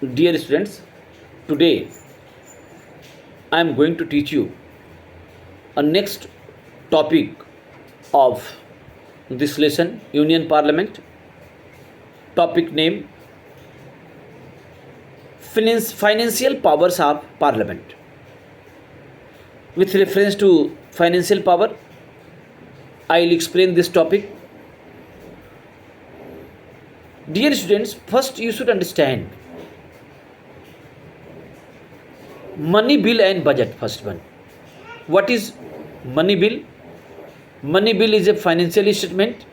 Dear students, today I am going to teach you a next topic of this lesson, Union Parliament. Topic name, Financial Powers of Parliament. With reference to financial power, I will explain this topic. Dear students, first you should understand money bill and budget. First one, what is money bill? Money bill is a financial statement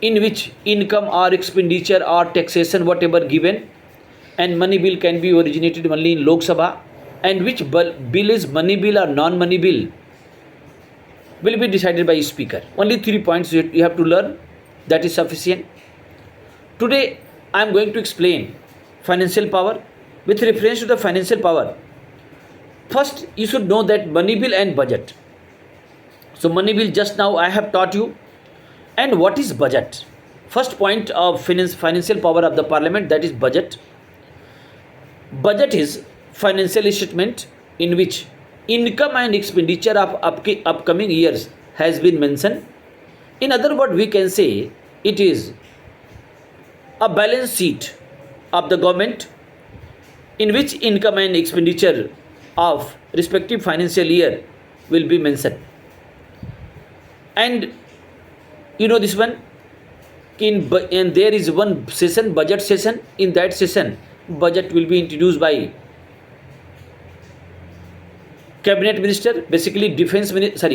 in which income or expenditure or taxation whatever given, and money bill can be originated only in Lok Sabha, and which bill is money bill or non money bill will be decided by speaker. Only 3 points you have to learn, that is sufficient. Today I am going to explain financial power. With reference to the financial power, first you should know that money bill and budget. So money bill just now I have taught you, and what is budget? First point of financial power of the parliament, that is budget. Budget is financial statement in which income and expenditure of upcoming years has been mentioned. In other words, we can say it is a balance sheet of the government in which income and expenditure of respective financial year will be mentioned. And you know this one, and there is one session, budget session. In that session, budget will be introduced by cabinet minister, basically defense minister,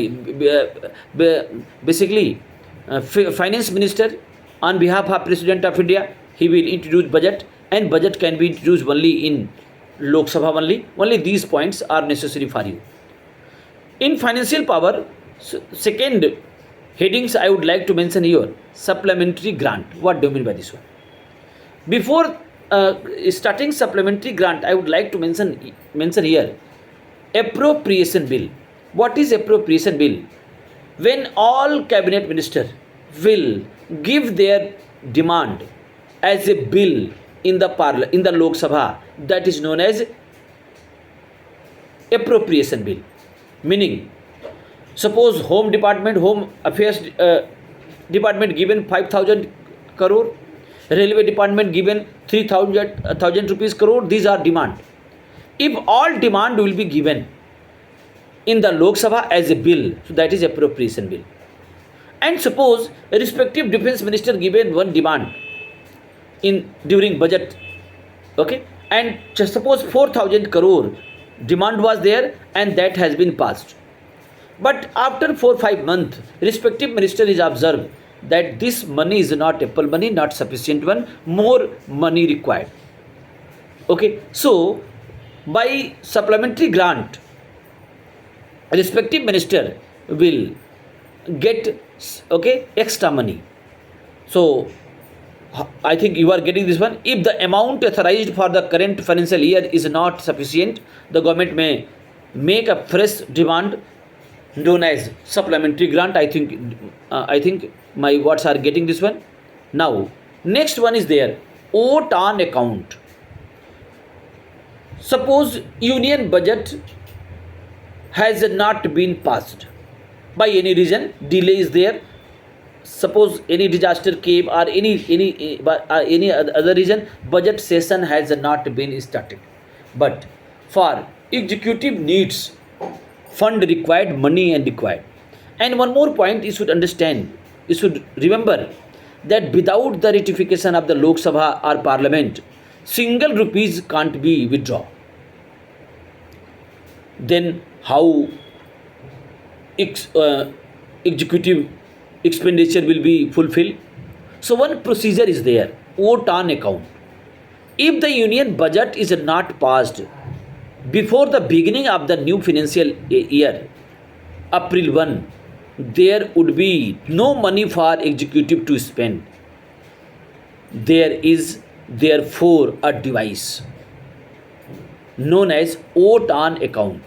finance minister. On behalf of President of India, he will introduce budget, and budget can be introduced only in Lok Sabha only. Only these points are necessary for you. In financial power, second headings I would like to mention here, supplementary grant. What do you mean by this one? Before starting supplementary grant, I would like to mention here appropriation bill. What is appropriation bill? When all cabinet minister will give their demand as a bill in the Lok Sabha, that is known as appropriation bill. Meaning, suppose home affairs department given 5,000 crore, railway department given 3,000 rupees crore. These are demand. If all demand will be given in the Lok Sabha as a bill, so that is appropriation bill. And suppose a respective defense minister given one demand during budget, okay, and just suppose 4,000 crore demand was there, and that has been passed. But after 4-5 months, respective minister is observed that this money is not ample money, not sufficient one, more money required. Okay, so by supplementary grant, respective minister will get extra money. So I think you are getting this one. If the amount authorized for the current financial year is not sufficient, the government may make a fresh demand known as supplementary grant. I think my words are getting this one. Now next one is there, vote on account. Suppose union budget has not been passed by any reason, delay is there. Suppose any disaster came or any other reason, budget session has not been started. But for executive needs, fund required, money and required. And one more point you should understand, you should remember that without the ratification of the Lok Sabha or Parliament, single rupees can't be withdrawn. Then how executive expenditure will be fulfilled? So one procedure is there, vote on account. If the union budget is not passed before the beginning of the new financial year, April 1, there would be no money for executive to spend. There is therefore a device known as vote on account,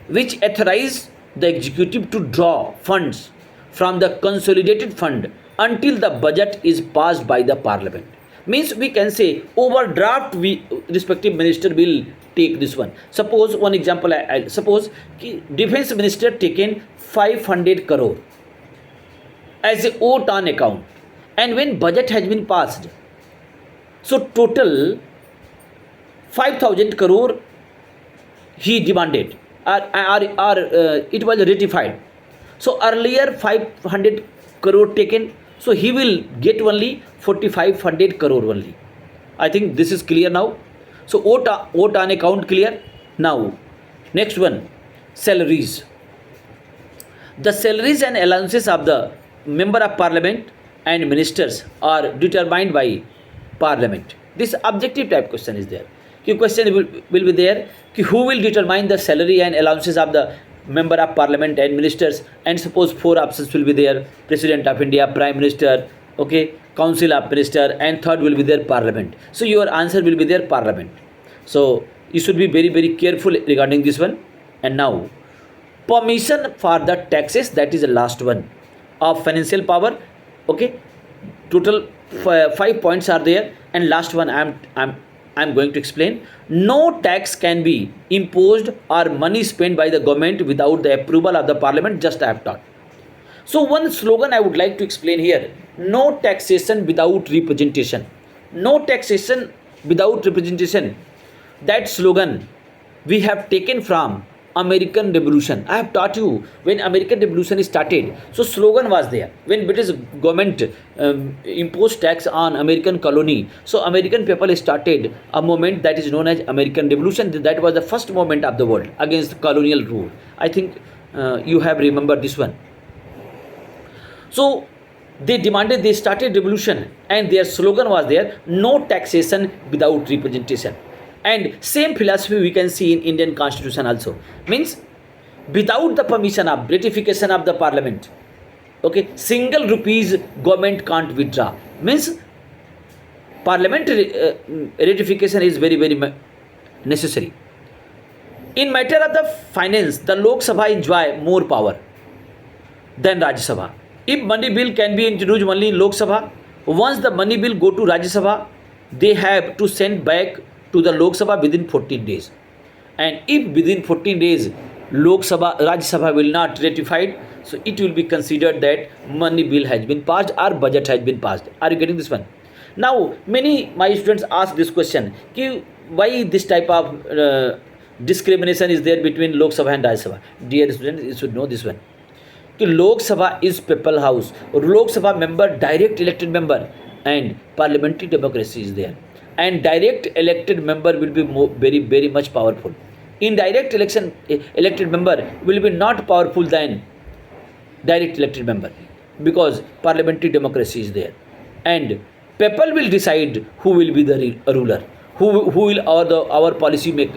which authorizes the executive to draw funds from the consolidated fund until the budget is passed by the parliament. Means we can say overdraft, we respective minister will take this one. Suppose one example, I suppose defense minister taken 500 crore as a OAT on account, and when budget has been passed, so total 5,000 crore he demanded, or it was ratified. So earlier 500 crore taken, so he will get only 4,500 crore only. I think this is clear now. So OAT on account clear. Now next one, salaries. The salaries and allowances of the member of parliament and ministers are determined by parliament. This objective type question is there. Question will be there, who will determine the salary and allowances of the member of parliament and ministers, and suppose four options will be there: president of India, prime minister, okay, council of minister, and third will be there parliament. So your answer will be there parliament. So you should be very very careful regarding this one. And now permission for the taxes, that is the last one of financial power. Okay, total 5 points are there, and last one I'm going to explain. No tax can be imposed or money spent by the government without the approval of the parliament, just I have taught. So one slogan I would like to explain here: no taxation without representation. No taxation without representation. That slogan we have taken from American Revolution. I have taught you when American Revolution started. So slogan was there when British government imposed tax on American colony. So American people started a movement that is known as American Revolution. That was the first movement of the world against colonial rule. I think you have remembered this one. So they started revolution, and their slogan was there: no taxation without representation. And same philosophy we can see in Indian constitution also. Means without the permission of ratification of the parliament, okay, single rupees government can't withdraw. Means parliament ratification is very very necessary. In matter of the finance, the Lok Sabha enjoy more power than Rajya Sabha. If money bill can be introduced only in Lok Sabha, once the money bill go to Rajya Sabha, they have to send back to the Lok Sabha within 14 days. And if within 14 days Rajya Sabha will not ratified, so it will be considered that money bill has been passed or budget has been passed. Are you getting this one? Now many my students ask this question: why this type of discrimination is there between Lok Sabha and Rajya Sabha? Dear students, you should know this one. Lok Sabha is people house. Lok Sabha member direct elected member, and parliamentary democracy is there. And direct elected member will be very very much powerful. Indirect elected member will be not powerful than direct elected member, because parliamentary democracy is there, and people will decide who will be the ruler, who will our policy make,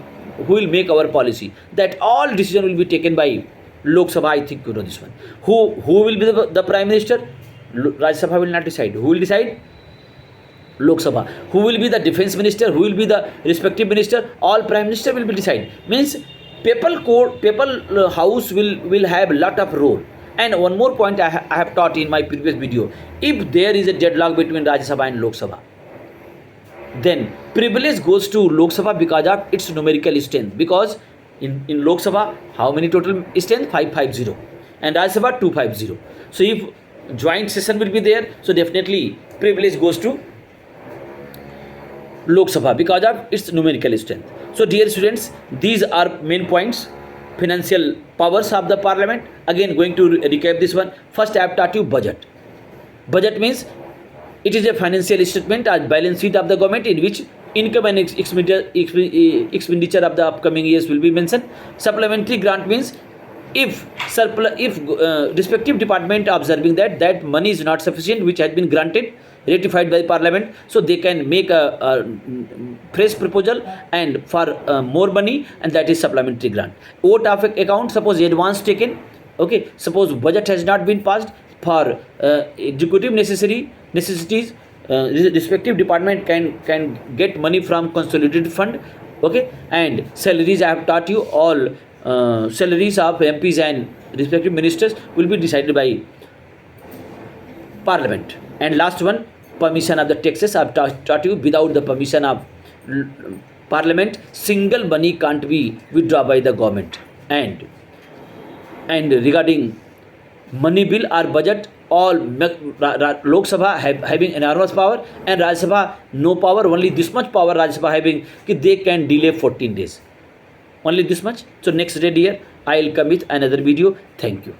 who will make our policy. That all decision will be taken by Lok Sabha. I think you know this one. Who will be the prime minister? Rajya Sabha will not decide. Who will decide? Lok Sabha. Who will be the defense minister? Who will be the respective minister? All prime minister will be decided. Means people house will have lot of role. And one more point I have taught in my previous video: if there is a deadlock between Rajya Sabha and Lok Sabha, then privilege goes to Lok Sabha because of its numerical strength. Because in Lok Sabha, how many total strength? 550, and Rajya Sabha 250. So if joint session will be there, so definitely privilege goes to Lok Sabha because of its numerical strength. So dear students, these are main points: financial powers of the parliament. Again, going to recap this one. First I have taught you budget. Budget means it is a financial statement or balance sheet of the government in which income and expenditure of the upcoming years will be mentioned. Supplementary grant means if respective department observing that money is not sufficient which has been granted, ratified by parliament, so they can make a fresh proposal and for more money, and that is supplementary grant. Vote of account, suppose advance taken, okay, suppose budget has not been passed, for executive necessities, respective department can get money from consolidated fund, okay. And salaries, I have taught you all salaries of MPs and respective ministers will be decided by parliament. And last one, permission of the taxes. I've taught you, without the permission of parliament, single money can't be withdrawn by the government. And regarding money bill or budget, all Lok Sabha having enormous power, and Rajya Sabha no power. Only this much power Rajya Sabha having, कि they can delay 14 days. Only this much. So next day, dear, I will come with another video. Thank you.